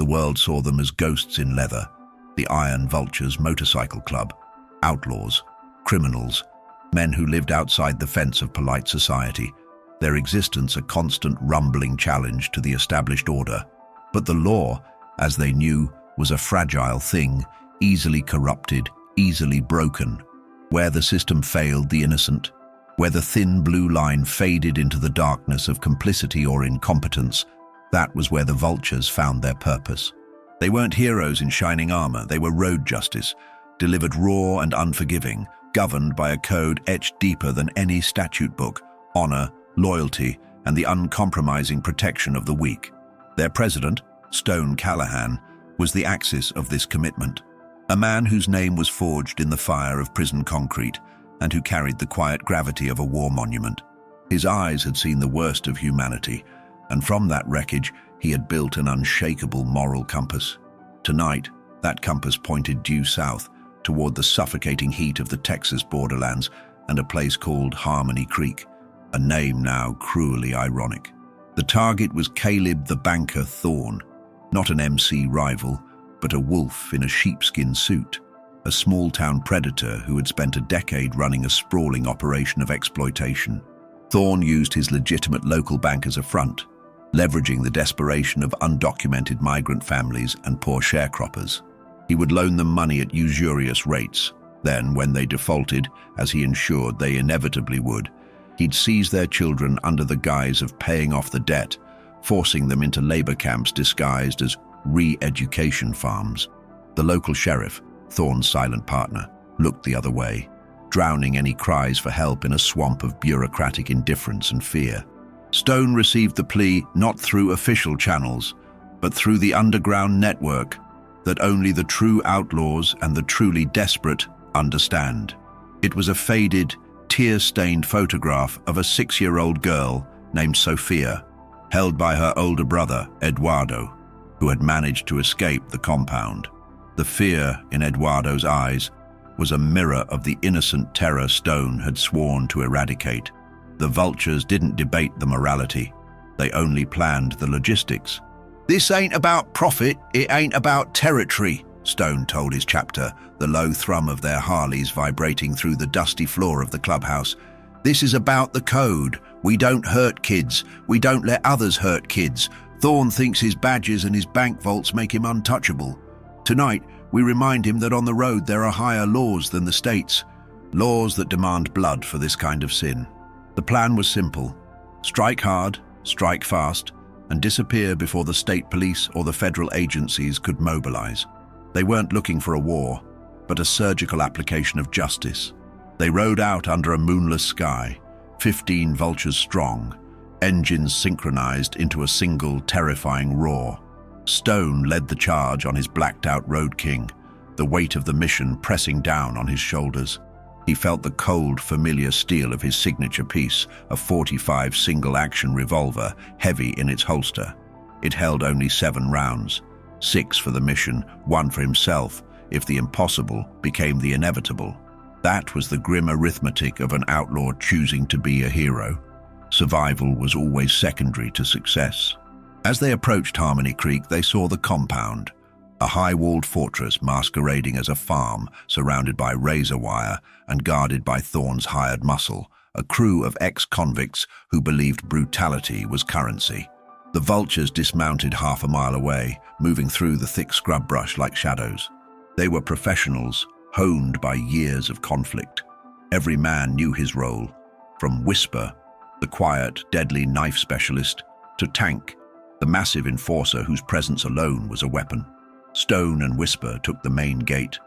The world saw them as ghosts in leather, the Iron Vultures motorcycle club, outlaws, criminals, men who lived outside the fence of polite society, their existence a constant rumbling challenge to the established order. But the law, as they knew, was a fragile thing, easily corrupted, easily broken. Where the system failed the innocent, where the thin blue line faded into the darkness of complicity or incompetence, that was where the vultures found their purpose. They weren't heroes in shining armor, they were road justice, delivered raw and unforgiving, governed by a code etched deeper than any statute book: honor, loyalty, and the uncompromising protection of the weak. Their president, STONE Callahan, was the axis of this commitment, a man whose name was forged in the fire of prison concrete and who carried the quiet gravity of a war monument. His eyes had seen the worst of humanity, and from that wreckage he had built an unshakable moral compass. Tonight, that compass pointed due south, toward the suffocating heat of the Texas borderlands and a place called Harmony Creek, a name now cruelly ironic. The target was Caleb the banker Thorne, not an MC rival, but a wolf in a sheepskin suit, a small-town predator who had spent a decade running a sprawling operation of exploitation. Thorne used his legitimate local bank as a front, leveraging the desperation of undocumented migrant families and poor sharecroppers. He would loan them money at usurious rates. Then, when they defaulted, as he ensured they inevitably would, he'd seize their children under the guise of paying off the debt, forcing them into labor camps disguised as re-education farms. The local sheriff, Thorne's silent partner, looked the other way, drowning any cries for help in a swamp of bureaucratic indifference and fear. Stone received the plea not through official channels, but through the underground network that only the true outlaws and the truly desperate understand. It was a faded, tear-stained photograph of a 6-year-old girl named Sophia, held by her older brother, Eduardo, who had managed to escape the compound. The fear in Eduardo's eyes was a mirror of the innocent terror Stone had sworn to eradicate. The vultures didn't debate the morality, they only planned the logistics. "This ain't about profit, it ain't about territory," Stone told his chapter, the low thrum of their Harleys vibrating through the dusty floor of the clubhouse. "This is about the code. We don't hurt kids. We don't let others hurt kids. Thorne thinks his badges and his bank vaults make him untouchable. Tonight, we remind him that on the road there are higher laws than the states, laws that demand blood for this kind of sin." The plan was simple: strike hard, strike fast, and disappear before the state police or the federal agencies could mobilize. They weren't looking for a war, but a surgical application of justice. They rode out under a moonless sky, 15 vultures strong, engines synchronized into a single terrifying roar. Stone led the charge on his blacked-out Road King, the weight of the mission pressing down on his shoulders. He felt the cold, familiar steel of his signature piece, a .45 single-action revolver, heavy in its holster. It held only 7 rounds, 6 for the mission, 1 for himself, if the impossible became the inevitable. That was the grim arithmetic of an outlaw choosing to be a hero. Survival was always secondary to success. As they approached Harmony Creek, they saw the compound, a high-walled fortress masquerading as a farm surrounded by razor wire and guarded by Thorne's hired muscle, a crew of ex-convicts who believed brutality was currency. The vultures dismounted half a mile away, moving through the thick scrub brush like shadows. They were professionals, honed by years of conflict. Every man knew his role, from Whisper, the quiet, deadly knife specialist, to Tank, the massive enforcer whose presence alone was a weapon. Stone and Whisper took the main gate.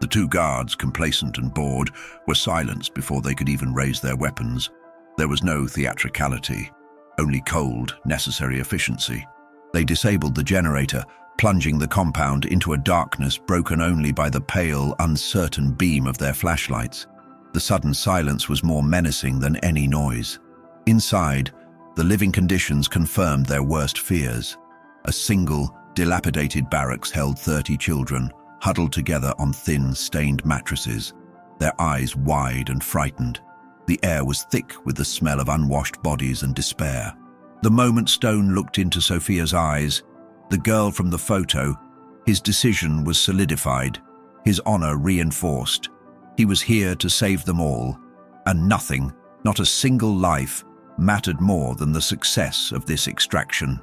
The 2 guards, complacent and bored, were silenced before they could even raise their weapons. There was no theatricality, only cold, necessary efficiency. They disabled the generator, plunging the compound into a darkness broken only by the pale, uncertain beam of their flashlights. The sudden silence was more menacing than any noise. Inside, the living conditions confirmed their worst fears. A single, dilapidated barracks held 30 children, huddled together on thin, stained mattresses, their eyes wide and frightened. The air was thick with the smell of unwashed bodies and despair. The moment Stone looked into Sophia's eyes, The girl from the photo, his decision was solidified, his honor reinforced. He was here to save them all, and nothing, not a single life, mattered more than the success of this extraction.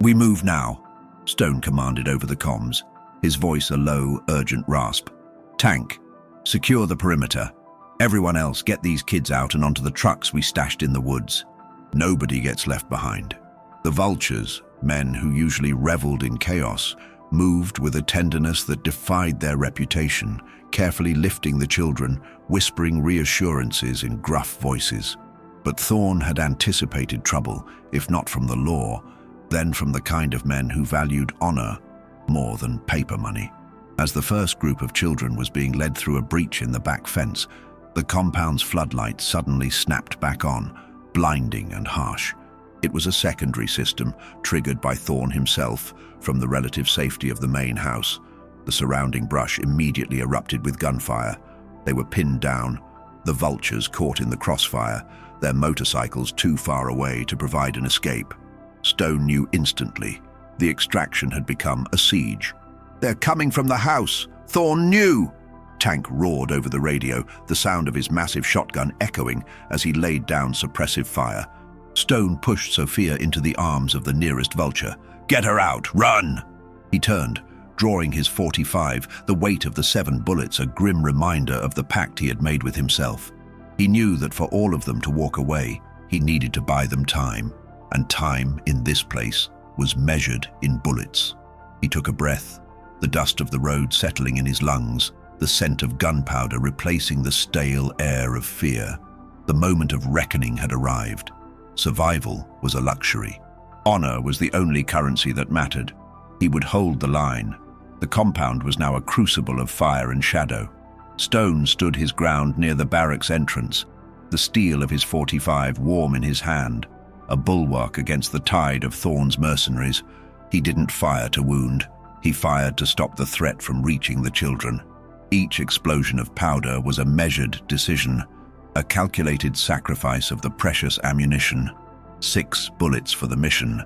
"We move now," Stone commanded over the comms, his voice a low, urgent rasp. "Tank, secure the perimeter. Everyone else, get these kids out and onto the trucks we stashed in the woods. Nobody gets left behind." The Vultures, men who usually reveled in chaos, moved with a tenderness that defied their reputation, carefully lifting the children, whispering reassurances in gruff voices. But Thorne had anticipated trouble, if not from the law, then from the kind of men who valued honor more than paper money. As the first group of children was being led through a breach in the back fence, the compound's floodlights suddenly snapped back on, blinding and harsh. It was a secondary system, triggered by Thorne himself from the relative safety of the main house. The surrounding brush immediately erupted with gunfire. They were pinned down, the Vultures caught in the crossfire, their motorcycles too far away to provide an escape. Stone knew instantly. The extraction had become a siege. "They're coming from the house! Thorne knew!" Tank roared over the radio, the sound of his massive shotgun echoing as he laid down suppressive fire. Stone pushed Sophia into the arms of the nearest Vulture. "Get her out! Run!" He turned, drawing his 45, the weight of the 7 bullets a grim reminder of the pact he had made with himself. He knew that for all of them to walk away, he needed to buy them time, and time in this place was measured in bullets. He took a breath, the dust of the road settling in his lungs, the scent of gunpowder replacing the stale air of fear. The moment of reckoning had arrived. Survival was a luxury. Honor was the only currency that mattered. He would hold the line. The compound was now a crucible of fire and shadow. Stone stood his ground near the barracks entrance, the steel of his 45 warm in his hand, a bulwark against the tide of Thorne's mercenaries. He didn't fire to wound. He fired to stop the threat from reaching the children. Each explosion of powder was a measured decision, a calculated sacrifice of the precious ammunition. 6 bullets for the mission.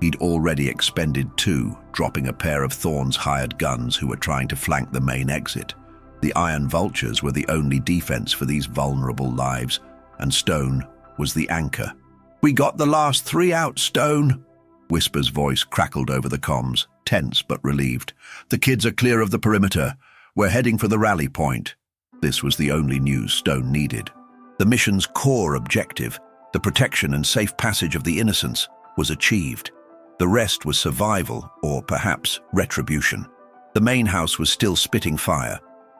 He'd already expended 2, dropping a pair of Thorne's hired guns who were trying to flank the main exit. The Iron Vultures were the only defense for these vulnerable lives, and Stone was the anchor. "We got the last 3 out, Stone," Whisper's voice crackled over the comms, tense but relieved. "The kids are clear of the perimeter. We're heading for the rally point." This was the only news Stone needed. The mission's core objective, the protection and safe passage of the innocents, was achieved. The rest was survival, or perhaps retribution. The main house was still spitting fire.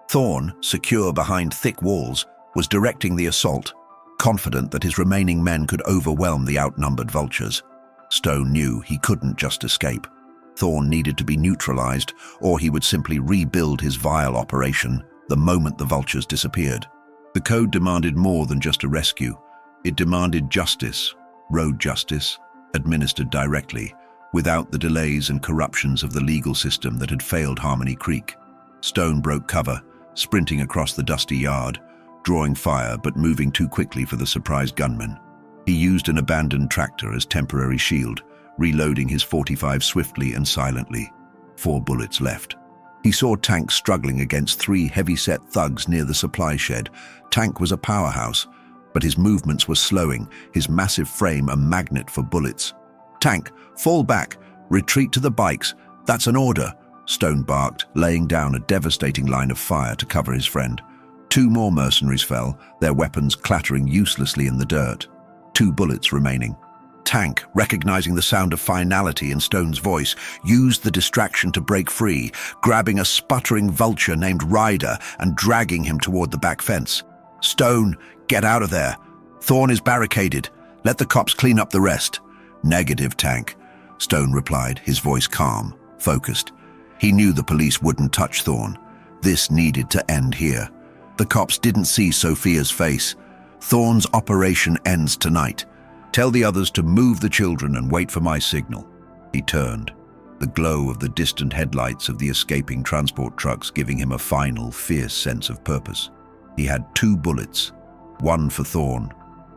Thorne, secure behind thick walls, was directing the assault, confident that his remaining men could overwhelm the outnumbered Vultures. Stone knew he couldn't just escape. Thorne needed to be neutralized, or he would simply rebuild his vile operation the moment the Vultures disappeared. The code demanded more than just a rescue. It demanded justice, road justice, administered directly, without the delays and corruptions of the legal system that had failed Harmony Creek. Stone broke cover, sprinting across the dusty yard, drawing fire but moving too quickly for the surprised gunmen. He used an abandoned tractor as temporary shield, reloading his 45 swiftly and silently. 4 bullets left. He saw Tank struggling against 3 heavy-set thugs near the supply shed. Tank was a powerhouse, but his movements were slowing, his massive frame a magnet for bullets. "Tank, fall back, retreat to the bikes. That's an order," Stone barked, laying down a devastating line of fire to cover his friend. 2 more mercenaries fell, their weapons clattering uselessly in the dirt. 2 bullets remaining. Tank, recognizing the sound of finality in Stone's voice, used the distraction to break free, grabbing a sputtering Vulture named Ryder and dragging him toward the back fence. "Stone, get out of there. Thorne is barricaded. Let the cops clean up the rest." "Negative, Tank," Stone replied, his voice calm, focused. He knew the police wouldn't touch Thorne. This needed to end here. The cops didn't see Sophia's face. "Thorne's operation ends tonight. Tell the others to move the children and wait for my signal." He turned, the glow of the distant headlights of the escaping transport trucks giving him a final, fierce sense of purpose. He had 2 bullets, 1 for Thorne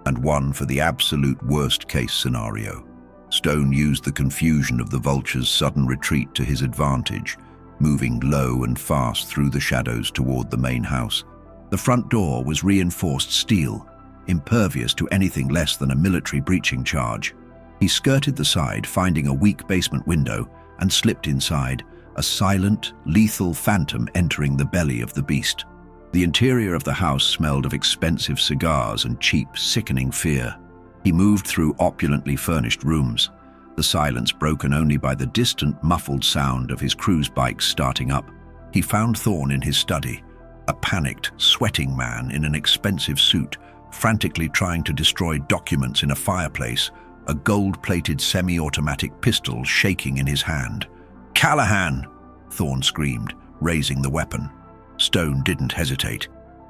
and 1 for the absolute worst-case scenario. Stone used the confusion of the vulture's sudden retreat to his advantage, moving low and fast through the shadows toward the main house. The front door was reinforced steel, impervious to anything less than a military breaching charge. He skirted the side, finding a weak basement window, and slipped inside, a silent, lethal phantom entering the belly of the beast. The interior of the house smelled of expensive cigars and cheap, sickening fear. He moved through opulently furnished rooms, the silence broken only by the distant, muffled sound of his cruise bike starting up. He found Thorne in his study, a panicked, sweating man in an expensive suit, frantically trying to destroy documents in a fireplace, a gold-plated semi-automatic pistol shaking in his hand. "Callahan!" Thorne screamed, raising the weapon. Stone didn't hesitate.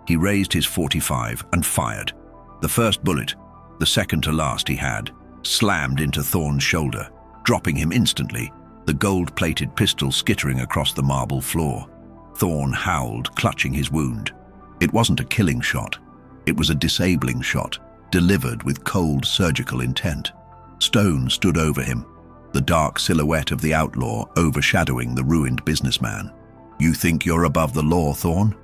He raised his .45 and fired. The first bullet, the second to last he had, slammed into Thorne's shoulder, dropping him instantly, the gold-plated pistol skittering across the marble floor. Thorne howled, clutching his wound. It wasn't a killing shot. It was a disabling shot, delivered with cold surgical intent. Stone stood over him, the dark silhouette of the outlaw overshadowing the ruined businessman. "You think you're above the law, Thorne?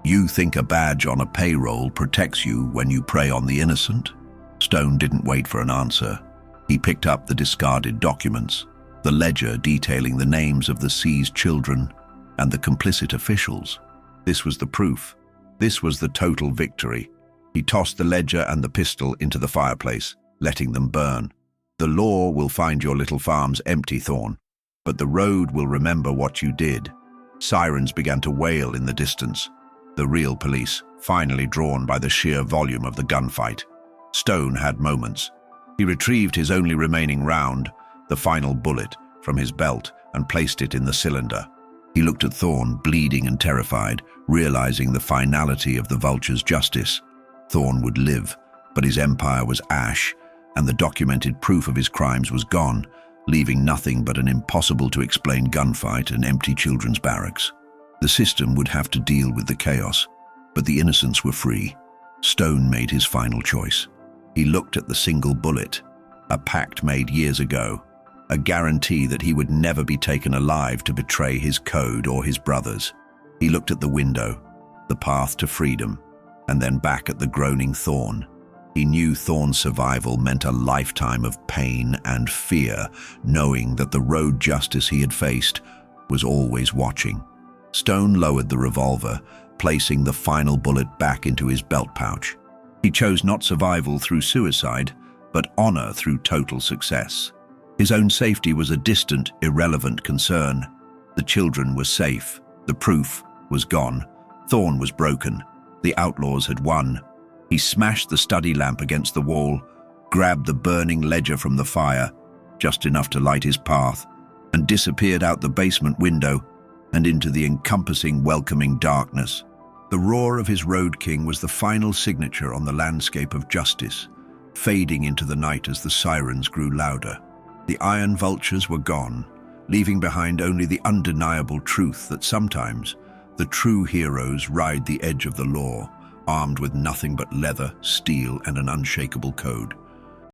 You think a badge on a payroll protects you when you prey on the innocent?" Stone didn't wait for an answer. He picked up the discarded documents, the ledger detailing the names of the seized children and the complicit officials. This was the proof. This was the total victory. He tossed the ledger and the pistol into the fireplace, letting them burn. "The law will find your little farms empty, Thorne, but the road will remember what you did." Sirens began to wail in the distance, the real police, finally drawn by the sheer volume of the gunfight. Stone had moments. He retrieved his only remaining round, the final bullet, from his belt and placed it in the cylinder. He looked at Thorne, bleeding and terrified, realizing the finality of the vulture's justice. Thorne would live, but his empire was ash, and the documented proof of his crimes was gone, leaving nothing but an impossible-to-explain gunfight and empty children's barracks. The system would have to deal with the chaos, but the innocents were free. Stone made his final choice. He looked at the single bullet, a pact made years ago, a guarantee that he would never be taken alive to betray his code or his brothers. He looked at the window, the path to freedom, and then back at the groaning Thorne. He knew Thorne's survival meant a lifetime of pain and fear, knowing that the road justice he had faced was always watching. Stone lowered the revolver, placing the final bullet back into his belt pouch. He chose not survival through suicide, but honor through total success. His own safety was a distant, irrelevant concern. The children were safe. The proof was gone. Thorne was broken. The outlaws had won. He smashed the study lamp against the wall, grabbed the burning ledger from the fire, just enough to light his path, and disappeared out the basement window and into the encompassing, welcoming darkness. The roar of his Road King was the final signature on the landscape of justice, fading into the night as the sirens grew louder. The Iron Vultures were gone, leaving behind only the undeniable truth that sometimes the true heroes ride the edge of the law, armed with nothing but leather, steel, and an unshakable code.